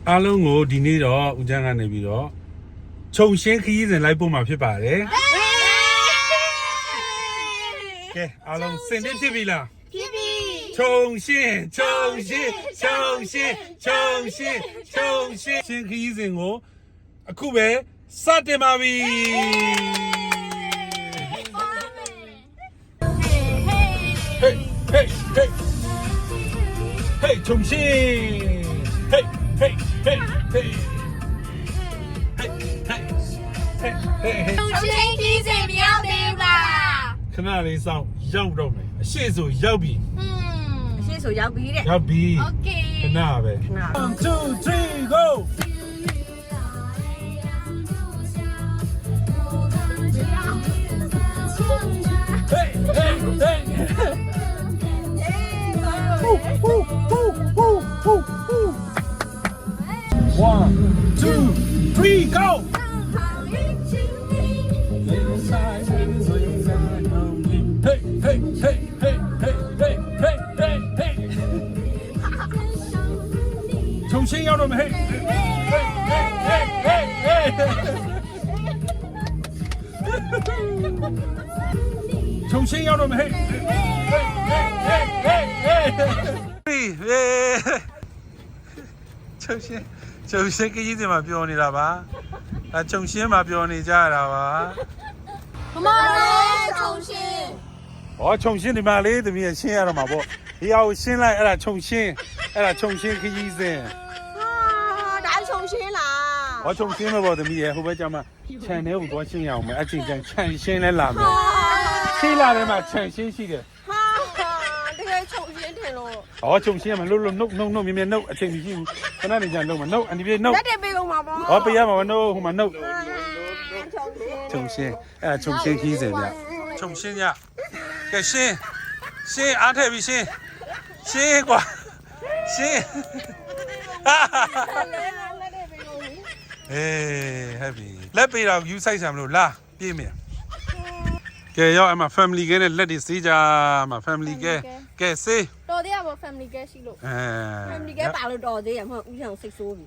အားလုံးကိုဒီနေ့တော့ဦးချမ်းကနေပြီးတော့ခြုံရှင်းခရီးစဉ်လိုက်ပို့မှာဖြစ်ပါတယ်ကဲအားလုံးစင်သစ်ဖြစ်ပြီလားဖြစ်ပြီခြုံရှင်းခြုံရှင်းခြုံရှင်းခြုံရှင်းခြုံရှင်းရှင်းခရီးစဉ်ကိုအခုပဲစတင်ပါပြီဟေးဟေးဟေးဟေးခြုံရှင်းဟေးဟေးဟေးဟေး重新提醒不要对吧？ခဏလေးစောင့်ရောက်တော့မယ်အရှိဆိုရောက်ပြီအရှိဆိုရောက်ပြီတဲ့ရောက်ပြီ Okay ခဏပဲ1 2 3 go ဟေးဟေးဟေး1 2 3 go Hey, hey, hey, hey, hey, hey, hey, hey. 重新要我们嘿，嘿，嘿，嘿，嘿，嘿。重新要我们嘿，嘿，嘿，嘿，嘿，嘿。嘿，重新个意思嘛，表你了吧？啊，重新嘛，表你家了吧？妈妈嘞，重新。我重新你妈嘞，对面新了嘛不？要新来，哎重新，哎重新个意思。啊，哪重新啦？我重新了不？对面后边讲嘛，前年有多新呀？我们真正全新来拉面，新拉的嘛，全新系的。哈，这个重新听咯。哦，重新嘛，no，明明 no， 听不清，跟那你讲 no 嘛 no， 你别 no。那得别用嘛不？哦，不要嘛 no， 嘛 no。重新。哎，重新起这边，重新呀。个新阿特比新瓜新，哈哈哈！哎，happy， လက်ပေးတော့ယူဆိုင်ဆံမလို့လာပြေးမယ်ကဲရောက်အမ family ကဲနဲ့လက်တွေစေးကြအမ family ကဲစေးတော်သေးရပါ family ကဲရှိလို့ family ကဲပါလို့တော်သေးရမဟုတ်ဦးဆောင်စိတ်ဆိုးပြီ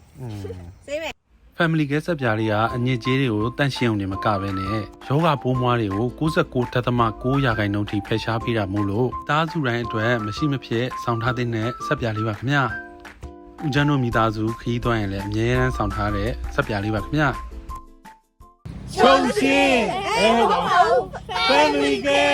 စေးမယ်family ကဲဆက်ပြားလေးကအညစ်အကြေးတွေကိုတန့်ရှင်းအောင်နေမကပဲနဲ့ယောဂပိုးမွားတွေကို99.9% ထိဖယ်ရှားပေးတာမို့လို့တားစုတိုင်းအတွက်မရှိမဖြစ်ဆောင်ထားတဲ့ဆက်ပြားလေးပါခင်ဗျာဦးကျန်းတို့မိသားစုခရီးသွားရင်လည်းအမြဲတမ်းဆောင်ထားတဲ့ဆက်ပြားလေးပါခင်ဗျာချုံရှင်းfamily ကဲ